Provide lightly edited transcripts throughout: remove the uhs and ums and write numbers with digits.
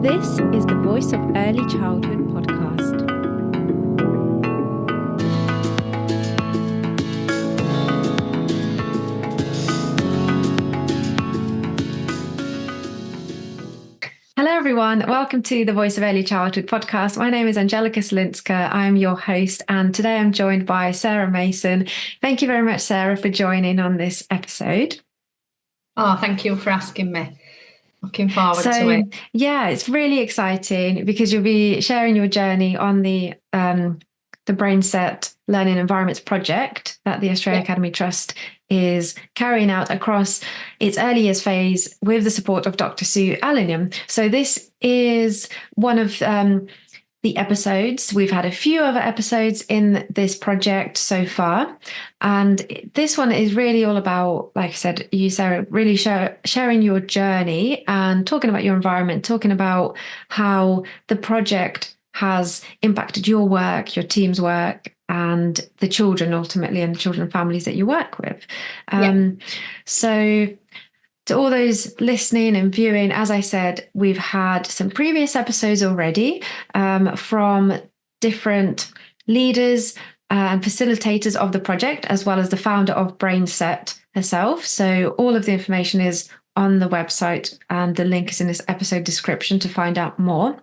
This is the Voice of Early Childhood podcast. Hello everyone, welcome to the Voice of Early Childhood podcast. My name is Angelica Slinska. I'm your host and today I'm joined by Sarah Mason. Thank you very much, Sarah, for joining on this episode. Oh, thank you for asking me. Looking forward to it. Yeah, it's really exciting because you'll be sharing your journey on the BrainSet Learning Environments project that the Astrea Academy Trust is carrying out across its early years phase with the support of Dr. Sue Allingham. So this is one of the episodes. We've had a few other episodes in this project so far. And this one is really all about, like I said, you, Sarah, really sharing your journey and talking about your environment, talking about how the project has impacted your work, your team's work, and the children ultimately, and the children and families that you work with. So to all those listening and viewing, as I said, we've had some previous episodes already from different leaders and facilitators of the project, as well as the founder of BrainSet herself. So all of the information is on the website and the link is in this episode description to find out more.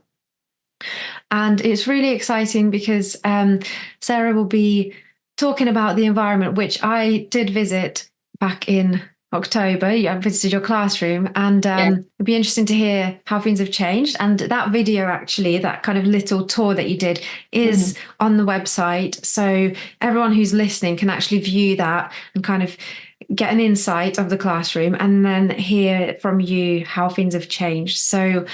And it's really exciting because Sarah will be talking about the environment, which I did visit back in October. I visited your classroom and it'd be interesting to hear how things have changed. And that video, actually, that kind of little tour that you did is on the website. So everyone who's listening can actually view that and kind of get an insight of the classroom and then hear from you how things have changed. So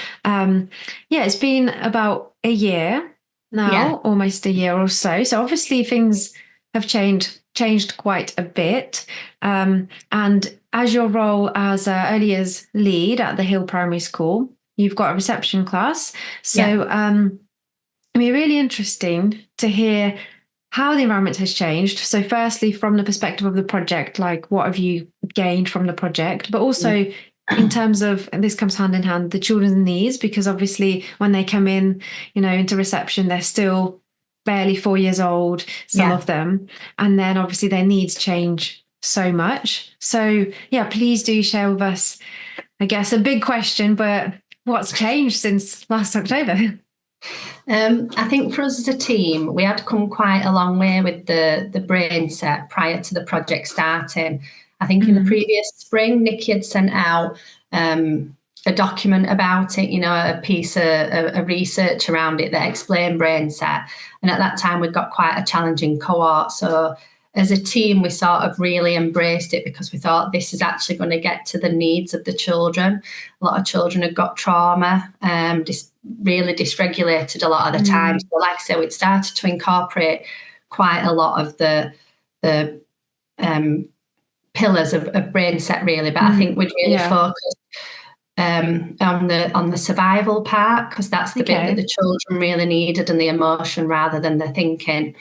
it's been about a year now, almost a year or so. So obviously things have changed quite a bit. And as your role as early years lead at the Hill Primary School, you've got a reception class. So it'd be really interesting to hear how the environment has changed. So firstly, from the perspective of the project, like what have you gained from the project, but also in terms of, and this comes hand in hand, the children's needs, because obviously when they come in, into reception, they're still barely 4 years old, some of them. And then obviously their needs change so much. So please do share with us, I guess, a big question, but what's changed since last October? I think for us as a team, we had come quite a long way with the BrainSet prior to the project starting. I think in the previous spring, Nikki had sent out a document about it, a piece of research around it that explained BrainSet. And at that time, we'd got quite a challenging cohort. So as a team, we sort of really embraced it because we thought this is actually going to get to the needs of the children. A lot of children had got trauma, really dysregulated a lot of the time. So like I said, we'd started to incorporate quite a lot of the pillars of BrainSet, really. But I think we'd really focused on the survival part, because that's the bit that the children really needed, and the emotion rather than the thinking.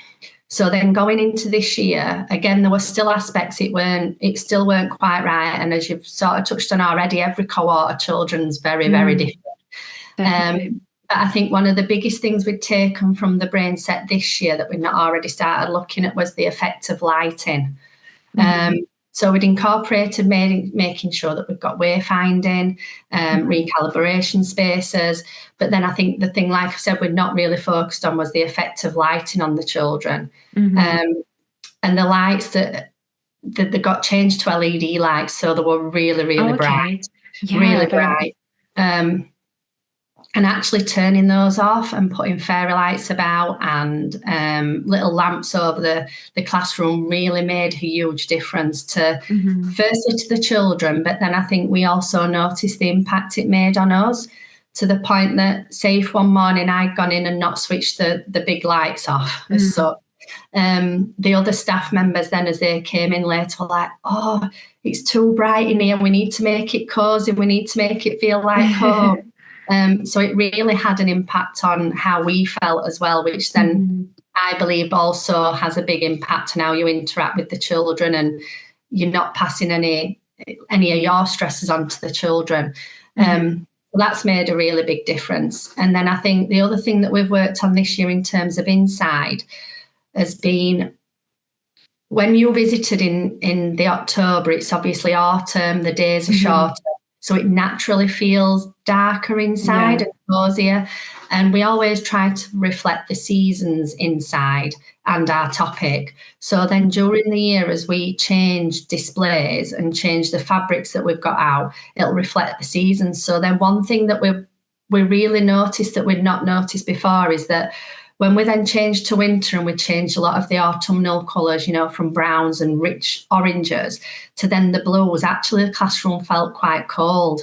So then going into this year, again, there were still aspects it still weren't quite right. And as you've sort of touched on already, every cohort of children's very, very different. But I think one of the biggest things we'd taken from the BrainSet this year that we'd not already started looking at was the effect of lighting. So we'd incorporated making sure that we've got wayfinding, recalibration spaces. But then I think the thing, like I said, we're not really focused on was the effect of lighting on the children. And the lights that they got changed to LED lights. So they were really, really bright, really bright. And actually turning those off and putting fairy lights about and little lamps over the classroom really made a huge difference to, firstly, to the children, but then I think we also noticed the impact it made on us, to the point that, say, if one morning I'd gone in and not switched the big lights off as such, the other staff members then, as they came in later, were like, oh, it's too bright in here, we need to make it cosy, we need to make it feel like home. So it really had an impact on how we felt as well, which then I believe also has a big impact on how you interact with the children, and you're not passing any of your stresses on to the children. that's made a really big difference. And then I think the other thing that we've worked on this year in terms of inside has been, when you visited in the October, it's obviously autumn, the days are shorter, so it naturally feels darker inside and cozier. And we always try to reflect the seasons inside and our topic. So then during the year, as we change displays and change the fabrics that we've got out, it'll reflect the seasons. So then one thing that we really noticed that we'd not noticed before is that when we then changed to winter and we changed a lot of the autumnal colours, from browns and rich oranges to then the blues, actually the classroom felt quite cold,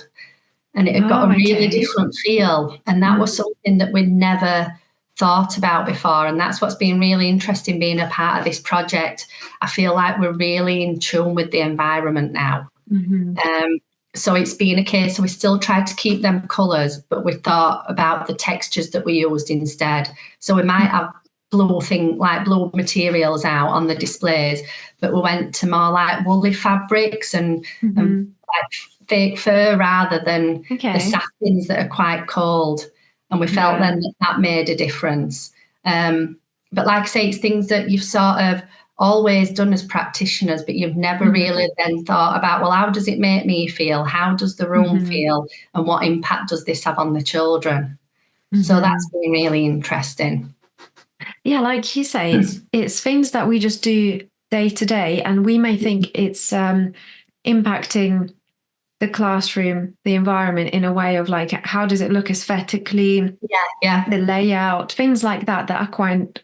and it had got a really different feel. And that was something that we'd never thought about before. And that's what's been really interesting being a part of this project. I feel like we're really in tune with the environment now. So it's been a case, so we still tried to keep them colours, but we thought about the textures that we used instead. So we might have blue materials out on the displays, but we went to more like woolly fabrics and like fake fur rather than the satins that are quite cold. And we felt then that made a difference. But like I say, it's things that you've sort of always done as practitioners, but you've never really then thought about, well, how does it make me feel? How does the room feel? And what impact does this have on the children? So that's been really interesting. Yeah, like you say, it's things that we just do day to day, and we may think it's impacting the classroom, the environment in a way of like, how does it look aesthetically? The layout, things like that are quite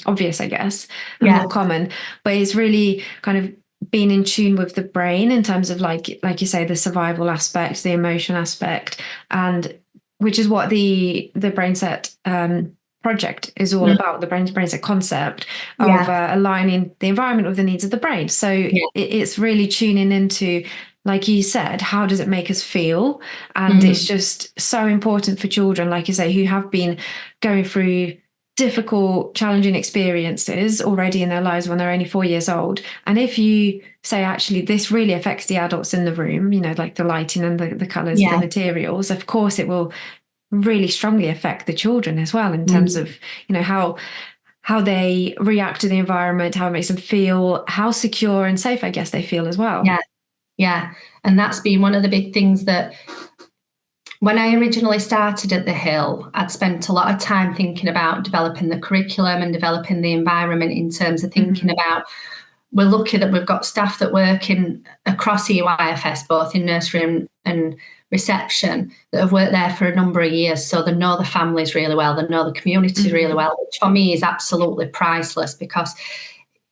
obvious, I guess, and more common. But it's really kind of being in tune with the brain in terms of like you say, the survival aspect, the emotion aspect, and which is what the BrainSet project is all about, the BrainSet concept of aligning the environment with the needs of the brain. So it's really tuning into, like you said, how does it make us feel? And it's just so important for children, like you say, who have been going through difficult, challenging experiences already in their lives when they're only 4 years old. And if you say, actually, this really affects the adults in the room, like the lighting and the colours, the materials, of course, it will really strongly affect the children as well in terms of, how they react to the environment, how it makes them feel, how secure and safe, I guess, they feel as well. Yeah. And that's been one of the big things that when I originally started at the Hill, I'd spent a lot of time thinking about developing the curriculum and developing the environment in terms of thinking about, we're lucky that we've got staff that work across EYFS, both in nursery and reception, that have worked there for a number of years. So they know the families really well, they know the community really well, which for me is absolutely priceless, because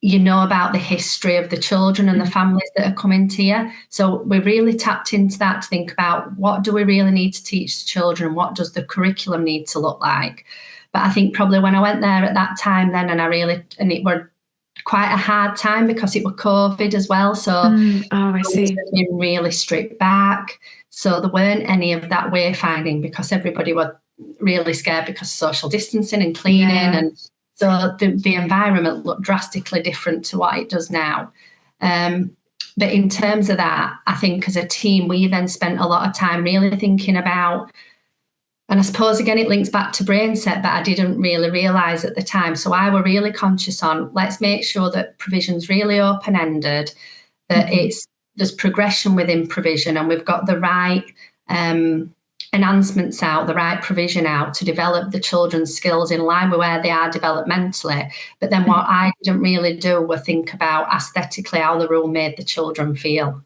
you know about the history of the children and the families that are coming to you. So we really tapped into that to think about, what do we really need to teach the children? What does the curriculum need to look like? But I think probably when I went there at that time then, and it were quite a hard time because it was COVID as well. So I see. Been really stripped back. So there weren't any of that wayfinding because everybody was really scared because of social distancing and cleaning and so the environment looked drastically different to what it does now. But in terms of that, I think as a team, we then spent a lot of time really thinking about, and I suppose, again, it links back to BrainSet, but I didn't really realise at the time. So I were really conscious on, let's make sure that provision's really open-ended, that there's progression within provision, and we've got the right enhancements out, the right provision out to develop the children's skills in line with where they are developmentally. But then what I didn't really do was think about aesthetically how the room made the children feel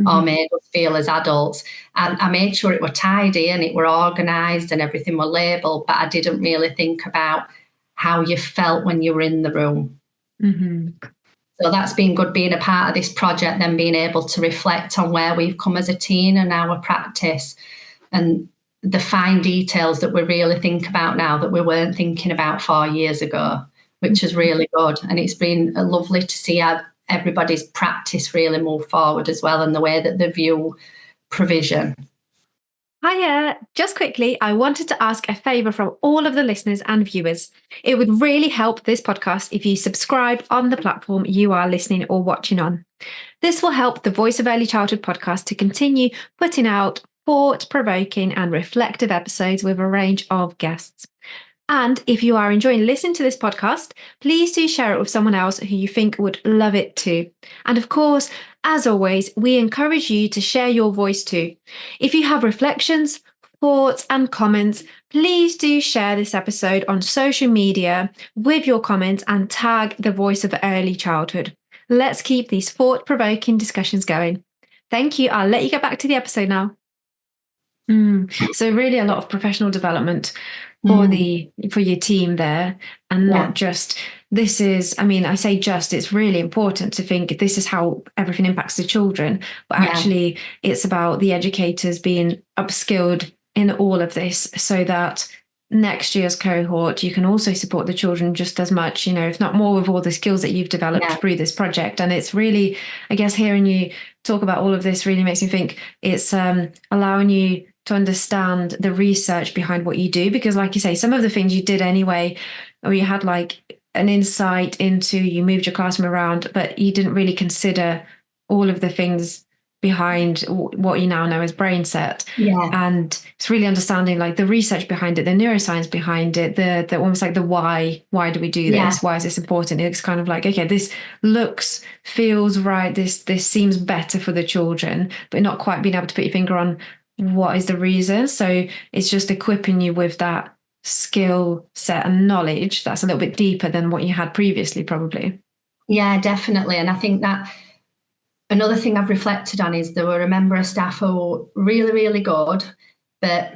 or made us feel as adults. And I made sure it were tidy and it were organised and everything were labelled, but I didn't really think about how you felt when you were in the room. So that's been good, being a part of this project, then being able to reflect on where we've come as a team and our practice, and the fine details that we really think about now that we weren't thinking about 4 years ago, which is really good. And it's been lovely to see everybody's practice really move forward as well, and the way that they view provision. Hiya! Just quickly, I wanted to ask a favour from all of the listeners and viewers. It would really help this podcast if you subscribe on the platform you are listening or watching on. This will help the Voice of Early Childhood podcast to continue putting out thought-provoking and reflective episodes with a range of guests. And if you are enjoying listening to this podcast, please do share it with someone else who you think would love it too. And of course, as always, we encourage you to share your voice too. If you have reflections, thoughts, and comments, please do share this episode on social media with your comments and tag the Voice of Early Childhood. Let's keep these thought-provoking discussions going. Thank you. I'll let you get back to the episode now. So really a lot of professional development for your team there, and not just this is, I mean, I say just, it's really important to think this is how everything impacts the children, but actually it's about the educators being upskilled in all of this so that next year's cohort, you can also support the children just as much, if not more, with all the skills that you've developed through this project. And it's really, I guess, hearing you talk about all of this really makes me think it's allowing you to understand the research behind what you do, because like you say, some of the things you did anyway, or you had like an insight into, you moved your classroom around, but you didn't really consider all of the things behind what you now know as BrainSet. And it's really understanding like the research behind it, the neuroscience behind it, the almost like the why do we do this? Why is this important? It's kind of like, okay, this feels right. This seems better for the children, but not quite being able to put your finger on what is the reason. So it's just equipping you with that skill set and knowledge that's a little bit deeper than what you had previously, probably. Yeah, definitely. And I think that another thing I've reflected on is there were a member of staff who were really, really good, but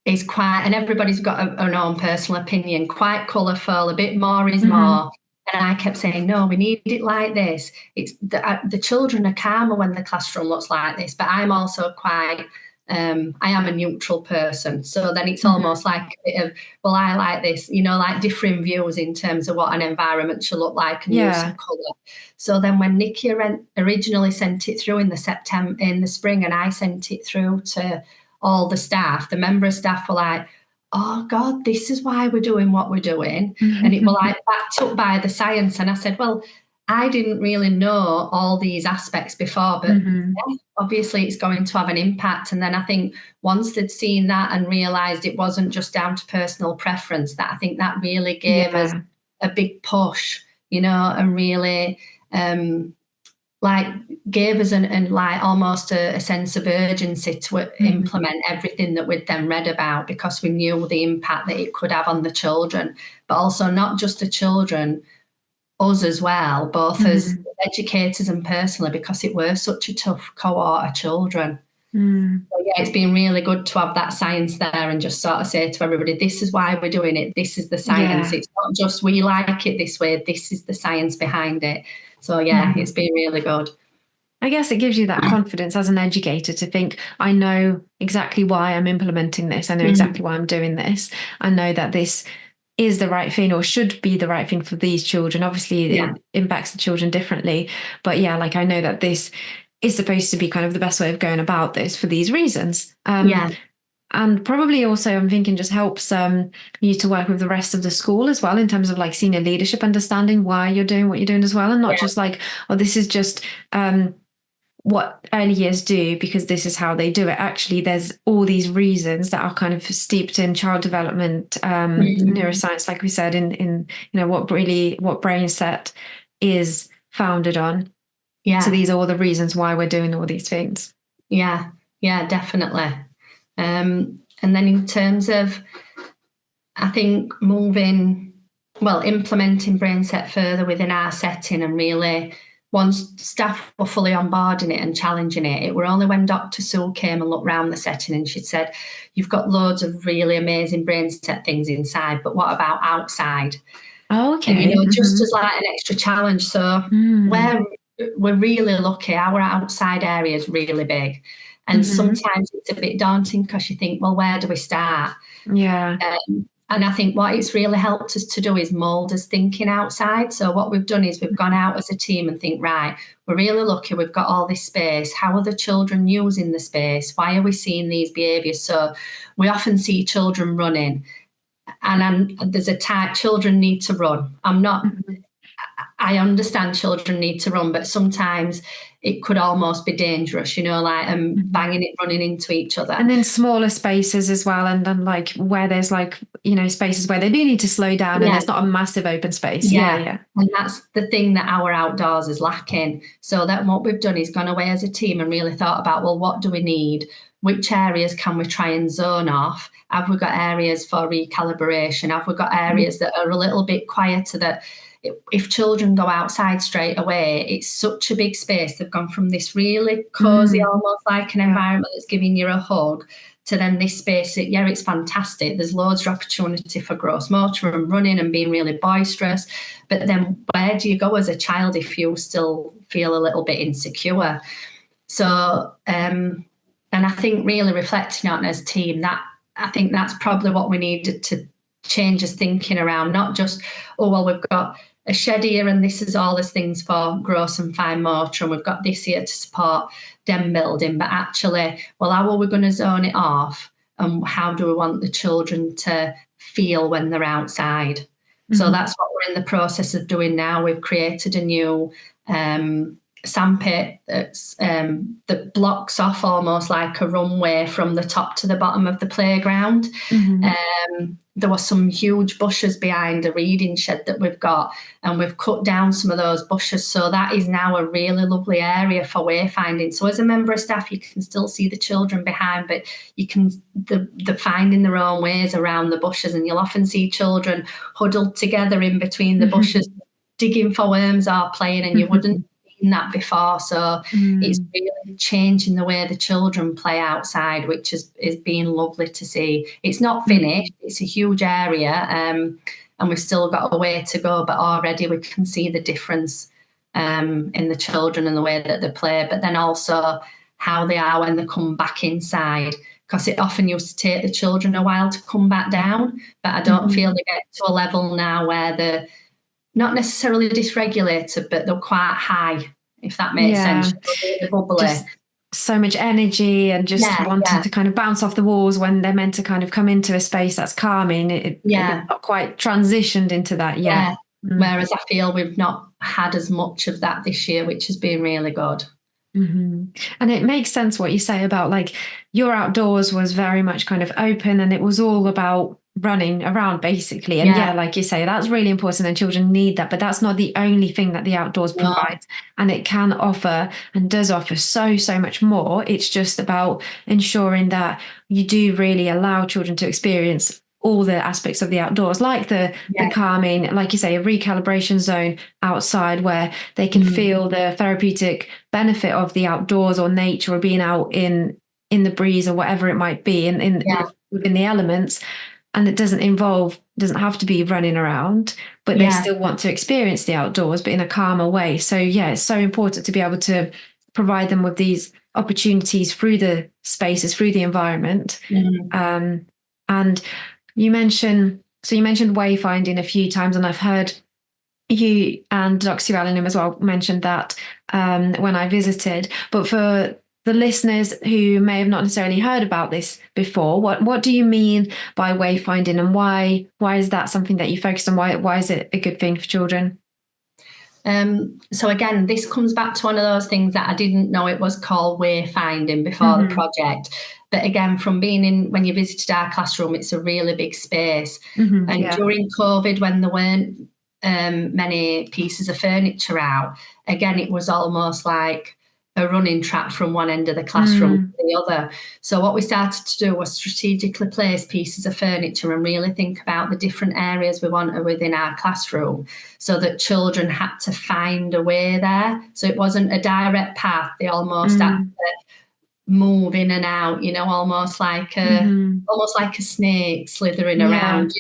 is quite, and everybody's got an own personal opinion, quite colourful, a bit more is more. And I kept saying, no, we need it like this. It's the children are calmer when the classroom looks like this, but I'm also quite, I am a neutral person. So then it's almost like a bit of, well, I like this, like differing views in terms of what an environment should look like and use some colour. So then when Nikki originally sent it through in the spring, and I sent it through to all the staff, the member of staff were like, oh God, this is why we're doing what we're doing. And it was like backed up by the science. And I said, well, I didn't really know all these aspects before, but obviously it's going to have an impact. And then I think once they'd seen that and realised it wasn't just down to personal preference, that I think that really gave us a big push, and really gave us almost a sense of urgency to implement everything that we'd then read about, because we knew the impact that it could have on the children, but also not just the children, us as well, both as educators and personally, because it were such a tough cohort of children. So it's been really good to have that science there and just sort of say to everybody, this is why we're doing it. This is the science. It's not just we like it this way. This is the science behind it. So it's been really good. I guess it gives you that confidence as an educator to think, I know exactly why I'm implementing this. I know exactly why I'm doing this. I know that this is the right thing, or should be the right thing for these children. Obviously, it impacts the children differently. But I know that this is supposed to be kind of the best way of going about this for these reasons. And probably also, I'm thinking, just helps you to work with the rest of the school as well, in terms of like senior leadership, understanding why you're doing what you're doing as well, and not just like, oh, this is just what early years do because this is how they do it. Actually, there's all these reasons that are kind of steeped in child development, neuroscience, like we said, in what BrainSet is founded on. So these are all the reasons why we're doing all these things. Yeah, definitely. And then in terms of, I think implementing BrainSet further within our setting, and really once staff were fully on board in it and challenging it, it were only when Dr. Sue came and looked around the setting and she said, you've got loads of really amazing BrainSet things inside, but what about outside? Oh, okay. And, just as like an extra challenge. So we're really lucky. Our outside area is really big. And sometimes it's a bit daunting because you think, well, where do we start? Yeah. And I think what it's really helped us to do is mould us thinking outside. So what we've done is we've gone out as a team and think, right, we're really lucky. We've got all this space. How are the children using the space? Why are we seeing these behaviours? So we often see children running, and there's a type, children need to run. I understand children need to run, but sometimes it could almost be dangerous, like banging it, running into each other. And then smaller spaces as well, and then like where there's like, spaces where they do need to slow down and there's not a massive open space. Yeah. And that's the thing that our outdoors is lacking. So that what we've done is gone away as a team and really thought about, well, what do we need? Which areas can we try and zone off? Have we got areas for recalibration? Have we got areas that are a little bit quieter, that if children go outside straight away, it's such a big space. They've gone from this really cozy, almost like an environment that's giving you a hug, to then this space that, it's fantastic. There's loads of opportunity for gross motor and running and being really boisterous. But then where do you go as a child if you still feel a little bit insecure? So, and I think really reflecting on as a team, that I think that's probably what we needed to change us thinking around, not just, we've got a shed here and this is all these things for gross and fine motor and we've got this here to support den building, but actually, well, how are we going to zone it off and how do we want the children to feel when they're outside? So that's what we're in the process of doing now. We've created a new sandpit that blocks off almost like a runway from the top to the bottom of the playground. There were some huge bushes behind a reading shed that we've got, and we've cut down some of those bushes, so that is now a really lovely area for wayfinding. So as a member of staff, you can still see the children behind, but you can they're finding their own ways around the bushes, and you'll often see children huddled together in between the bushes digging for worms or playing, and you wouldn't that before. So it's really changing the way the children play outside, which is being lovely to see. It's not finished, it's a huge area, and we've still got a way to go, but already we can see the difference in the children and the way that they play, but then also how they are when they come back inside, because it often used to take the children a while to come back down, but I don't feel they get to a level now where they're not necessarily dysregulated, but they're quite high, if that makes sense. Really bubbly. Just so much energy and just wanting to kind of bounce off the walls when they're meant to kind of come into a space that's calming. It's not quite transitioned into that yet. Whereas I feel we've not had as much of that this year, which has been really good. And it makes sense what you say about like your outdoors was very much kind of open and it was all about running around basically, and like you say, that's really important and children need that, but that's not the only thing that the outdoors provides, and it can offer and does offer so much more. It's just about ensuring that you do really allow children to experience all the aspects of the outdoors, like the calming, like you say, a recalibration zone outside where they can feel the therapeutic benefit of the outdoors or nature or being out in the breeze or whatever it might be within the elements. And it doesn't have to be running around, but they still want to experience the outdoors, but in a calmer way. So it's so important to be able to provide them with these opportunities through the spaces, through the environment. And you mentioned wayfinding a few times, and I've heard you and Dr. Sue Allen as well mentioned that when I visited. But for the listeners who may have not necessarily heard about this before, what do you mean by wayfinding, and why is that something that you focus on? Why is it a good thing for children? So again, this comes back to one of those things that I didn't know it was called wayfinding before the project. But again, from being in, when you visited our classroom, it's a really big space. And during COVID, when there weren't many pieces of furniture out, again, it was almost like a running track from one end of the classroom to the other. So what we started to do was strategically place pieces of furniture and really think about the different areas we wanted within our classroom, so that children had to find a way there. So it wasn't a direct path. They almost had to move in and out, almost like a snake slithering around,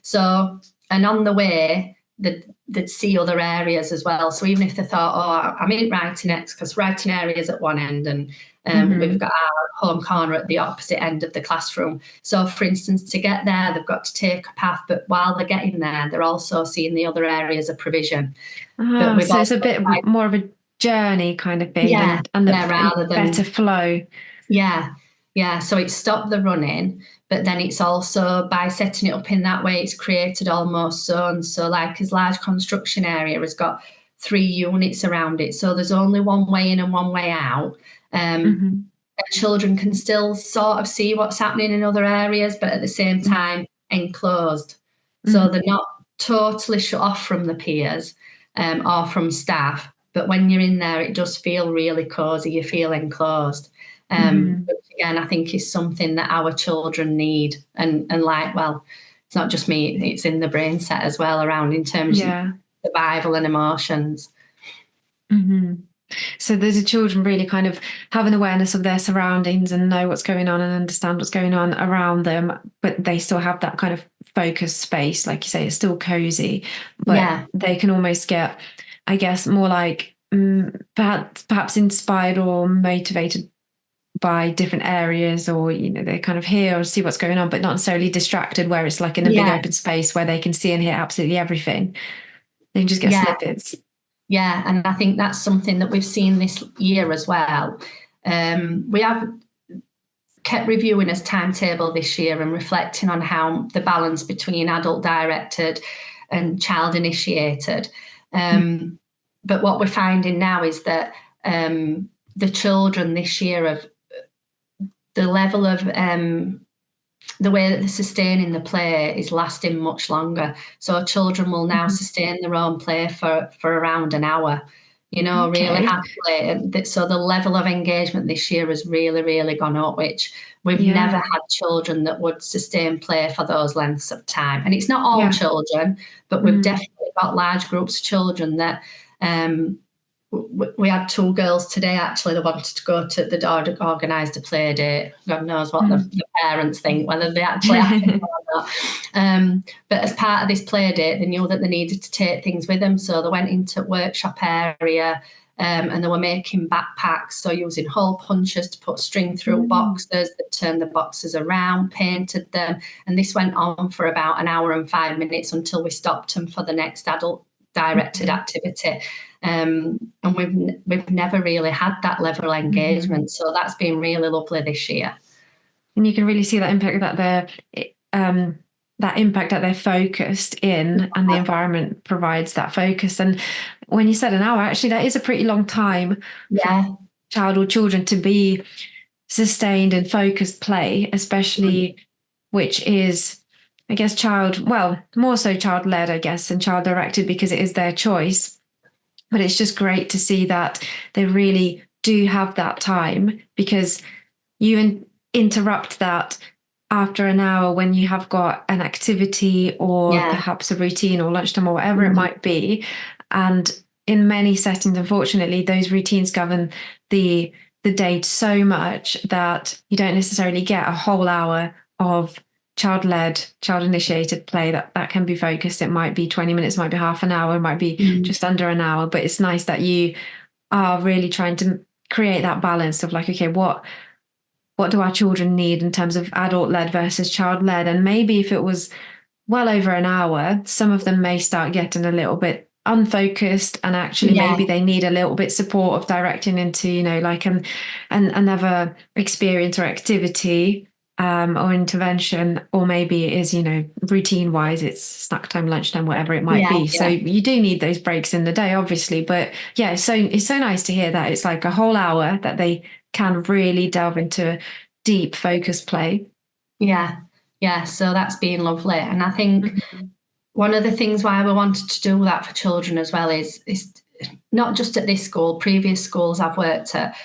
So, and on the way, they'd see other areas as well. So even if they thought, I'm in writing X, because writing area is at one end and we've got our home corner at the opposite end of the classroom. So for instance, to get there, they've got to take a path, but while they're getting there, they're also seeing the other areas of provision. So it's a bit more of a journey kind of thing, and rather than better flow. Yeah. Yeah, so it's stopped the running, but then it's also, by setting it up in that way, it's created almost zones. So like his large construction area has got 3 units around it. So there's only one way in and one way out. And children can still sort of see what's happening in other areas, but at the same time enclosed. So they're not totally shut off from the peers or from staff. But when you're in there, it does feel really cosy. You feel enclosed. Which again, I think is something that our children need. And like, well, it's not just me, it's in the brain set as well around in terms of survival and emotions. So the children really kind of have an awareness of their surroundings and know what's going on and understand what's going on around them, but they still have that kind of focused space. Like you say, it's still cozy, but they can almost get, I guess, more like perhaps inspired or motivated by different areas, or they kind of hear or see what's going on, but not necessarily distracted, where it's like in a big open space where they can see and hear absolutely everything. They can just get snippets. Yeah, and I think that's something that we've seen this year as well. We have kept reviewing his timetable this year and reflecting on how the balance between adult directed and child initiated. But what we're finding now is that the children this year have the level of the way that they're sustaining the play is lasting much longer. So children will now sustain their own play for around an hour, really happily. So the level of engagement this year has really, really gone up, which we've never had children that would sustain play for those lengths of time. And it's not all children, but we've definitely got large groups of children that we had 2 girls today actually that wanted to go to the organised a play date. God knows what the parents think, whether they actually happen or not. But as part of this play date, they knew that they needed to take things with them, so they went into workshop area and they were making backpacks, so using hole punches to put string through boxes, that turned the boxes around, painted them, and this went on for about an hour and 5 minutes until we stopped them for the next adult directed activity. And we've never really had that level of engagement, so that's been really lovely this year. And you can really see that impact that they're focused in, and the environment provides that focus. And when you said an hour, actually, that is a pretty long time for child or children to be sustained in focused play, especially which is, I guess, more so child-led, I guess, and child-directed, because it is their choice. But it's just great to see that they really do have that time, because you interrupt that after an hour when you have got an activity or perhaps a routine or lunchtime or whatever it might be. And in many settings, unfortunately, those routines govern the day so much that you don't necessarily get a whole hour of child-led, child-initiated play that can be focused. It might be 20 minutes, might be half an hour, it might be just under an hour. But it's nice that you are really trying to create that balance of like, okay, what do our children need in terms of adult-led versus child-led? And maybe if it was well over an hour, some of them may start getting a little bit unfocused, and actually maybe they need a little bit support of directing into, like another experience or activity. Or intervention, or maybe it is, routine wise, it's snack time, lunchtime, whatever it might be. So you do need those breaks in the day, obviously. But it's so nice to hear that it's like a whole hour that they can really delve into deep focused play. Yeah. So that's been lovely. And I think one of the things why we wanted to do that for children as well is not just at this school, previous schools I've worked at,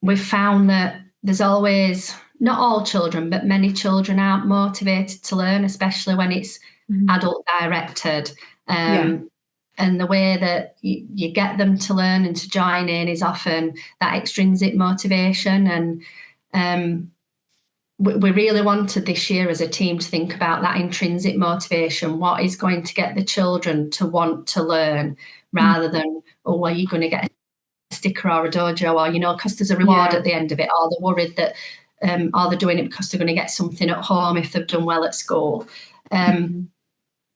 we've found that there's always, not all children, but many children aren't motivated to learn, especially when it's adult directed. And the way that you get them to learn and to join in is often that extrinsic motivation. And we really wanted this year as a team to think about that intrinsic motivation. What is going to get the children to want to learn, rather than, are you going to get sticker or a dojo, or because there's a reward at the end of it, or they're worried that or they're doing it because they're going to get something at home if they've done well at school.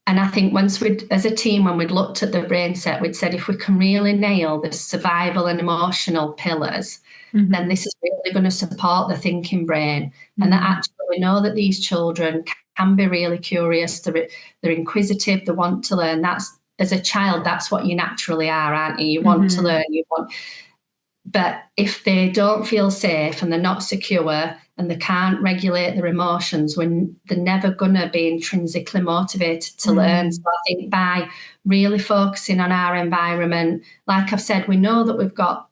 And I think once as a team, when we'd looked at the brain set, we'd said if we can really nail the survival and emotional pillars, then this is really going to support the thinking brain. And that actually we know that these children can be really curious, they're inquisitive, they want to learn. That's, as a child, that's what you naturally are, aren't you? You want to learn, but if they don't feel safe and they're not secure and they can't regulate their emotions, when they're never going to be intrinsically motivated to learn. So I think by really focusing on our environment, like I've said, we know that we've got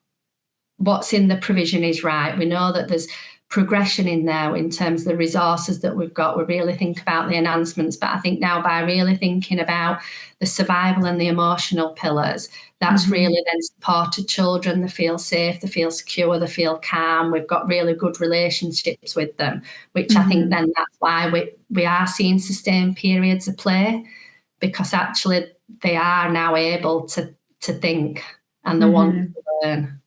what's in the provision is right. We know that there's progression in there in terms of the resources that we've got. We really think about the enhancements, but I think now by really thinking about the survival and the emotional pillars, that's really then supported children. They feel safe, they feel secure, they feel calm. We've got really good relationships with them, which I think then that's why we are seeing sustained periods of play, because actually they are now able to think and they want to learn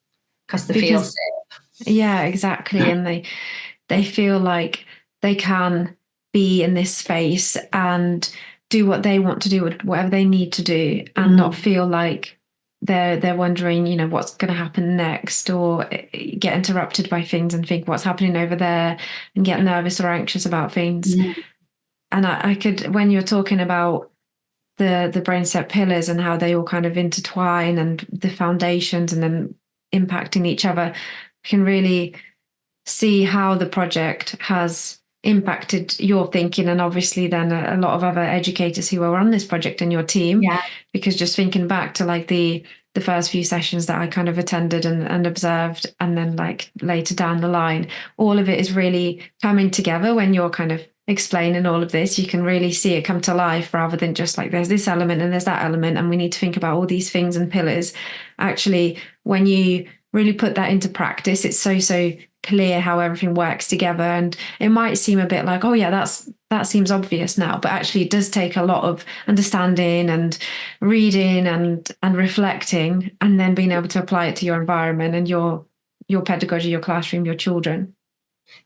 because they feel safe. Yeah, exactly. And they feel like they can be in this space and do what they want to do, whatever they need to do, and not feel like they're wondering, what's going to happen next, or get interrupted by things and think what's happening over there and get nervous or anxious about things. And I could, when you're talking about the brain set pillars and how they all kind of intertwine and the foundations and then impacting each other, I can really see how the project has impacted your thinking, and obviously then a lot of other educators who are on this project in your team. Because just thinking back to like the first few sessions that I kind of attended and observed, and then like later down the line, all of it is really coming together when you're kind of explaining all of this. You can really see it come to life, rather than just like there's this element and there's that element and we need to think about all these things and pillars. Actually, when you really put that into practice, it's so clear how everything works together. And it might seem a bit like, oh yeah, that seems obvious now, but actually it does take a lot of understanding and reading and reflecting, and then being able to apply it to your environment and your pedagogy, your classroom, your children.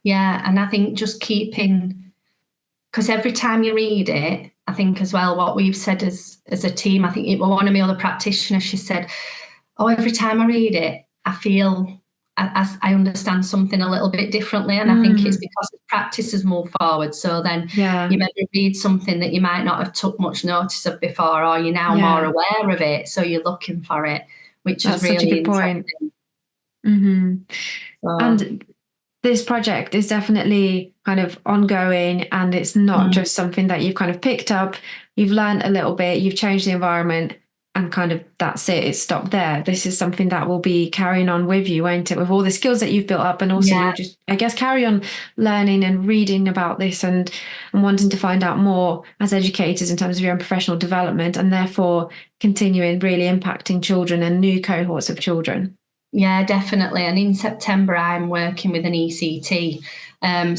Yeah, and I think just keeping, because every time you read it, I think as well, what we've said as a team, I think one of my other practitioners, she said, oh, every time I read it, I feel I understand something a little bit differently. And I think it's because the practice has moved forward. So then you maybe read something that you might not have took much notice of before, or you're now more aware of it. So you're looking for it, which is really such a good point. And this project is definitely kind of ongoing, and it's not just something that you've kind of picked up, you've learned a little bit, you've changed the environment, and kind of that's it, it's stopped there. This is something that will be carrying on with you, won't it, with all the skills that you've built up, and also you'll just, I guess, carry on learning and reading about this and wanting to find out more as educators in terms of your own professional development, and therefore continuing really impacting children and new cohorts of children. Yeah, definitely. And in September, I'm working with an ECT.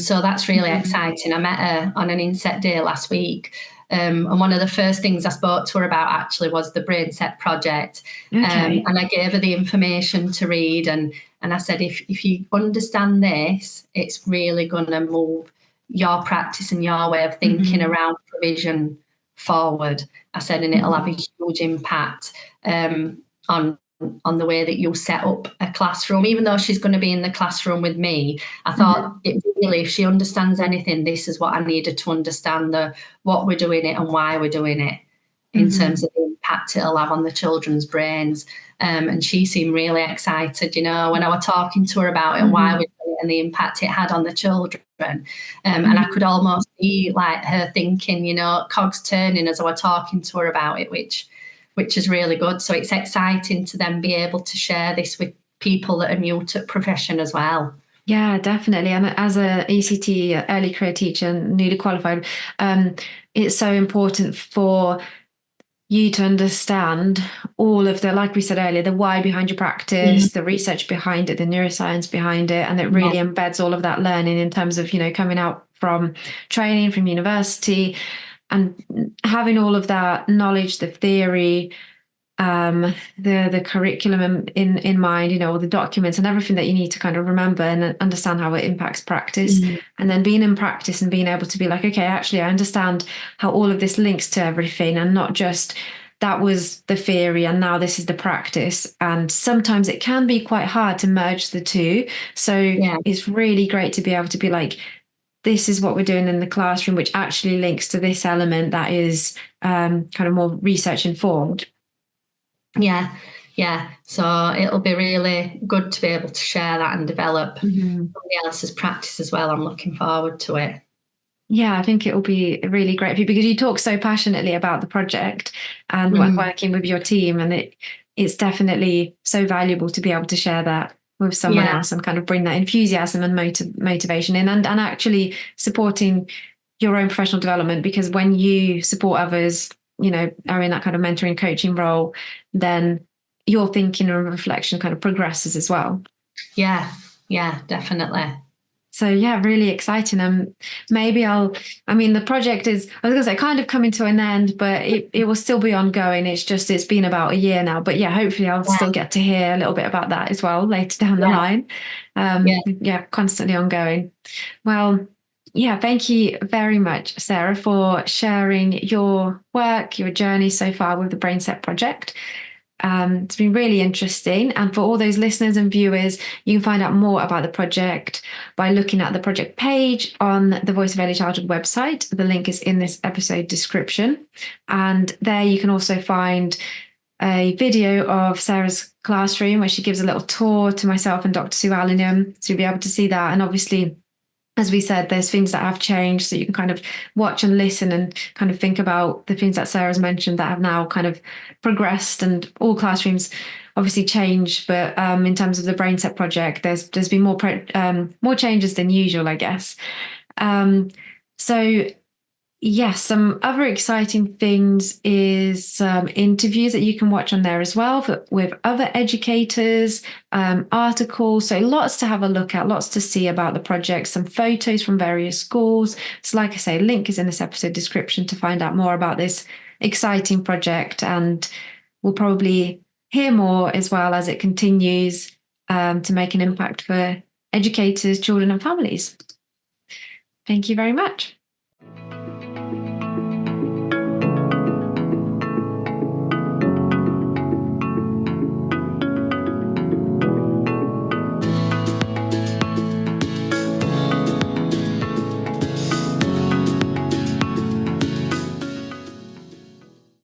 So that's really exciting. I met her on an inset day last week. And one of the first things I spoke to her about actually was the brain set project. And I gave her the information to read. And I said, if you understand this, it's really going to move your practice and your way of thinking around provision forward. I said, and it'll have a huge impact on the way that you'll set up a classroom. Even though she's going to be in the classroom with me, I thought it really, if she understands anything, this is what I needed to understand, what we're doing it and why we're doing it in terms of the impact it'll have on the children's brains. And she seemed really excited, when I was talking to her about it and why we're doing it and the impact it had on the children. And I could almost see like her thinking, cogs turning as I was talking to her about it, which is really good. So it's exciting to then be able to share this with people that are new to profession as well. Yeah, definitely. And as a ECT, early career teacher, newly qualified, it's so important for you to understand all of the, like we said earlier, the why behind your practice, the research behind it, the neuroscience behind it, and it really embeds all of that learning in terms of, coming out from training, from university, and having all of that knowledge, the theory, the curriculum in mind, all the documents and everything that you need to kind of remember and understand how it impacts practice. And then being in practice and being able to be like, okay, actually, I understand how all of this links to everything, and not just that was the theory and now this is the practice. And sometimes it can be quite hard to merge the two. So it's really great to be able to be like, this is what we're doing in the classroom, which actually links to this element that is kind of more research informed. Yeah. So it'll be really good to be able to share that and develop somebody else's practice as well. I'm looking forward to it. Yeah, I think it will be really great for you, because you talk so passionately about the project and working with your team, and it's definitely so valuable to be able to share that with someone else and kind of bring that enthusiasm and motivation in, and actually supporting your own professional development. Because when you support others, are in that kind of mentoring, coaching role, then your thinking and reflection kind of progresses as well. Yeah, definitely. So really exciting. Maybe the project is, I was going to say, kind of coming to an end, but it will still be ongoing. It's been about a year now, but hopefully I'll still get to hear a little bit about that as well later down the line. Constantly ongoing. Well, thank you very much, Sarah, for sharing your work, your journey so far with the BrainSet project. It's been really interesting. And for all those listeners and viewers, you can find out more about the project by looking at the project page on the Voice of Early Childhood website. The link is in this episode description. And there you can also find a video of Sarah's classroom where she gives a little tour to myself and Dr. Sue Allingham. So you'll be able to see that. And obviously, as we said, there's things that have changed, so you can kind of watch and listen and kind of think about the things that Sarah's mentioned that have now kind of progressed. And all classrooms obviously change, but in terms of the BrainSet project, there's been more changes than usual, I guess. Some other exciting things is some interviews that you can watch on there as well with other educators, articles. So lots to have a look at, lots to see about the project, some photos from various schools. So like I say, link is in this episode description to find out more about this exciting project. And we'll probably hear more as well as it continues to make an impact for educators, children and families. Thank you very much.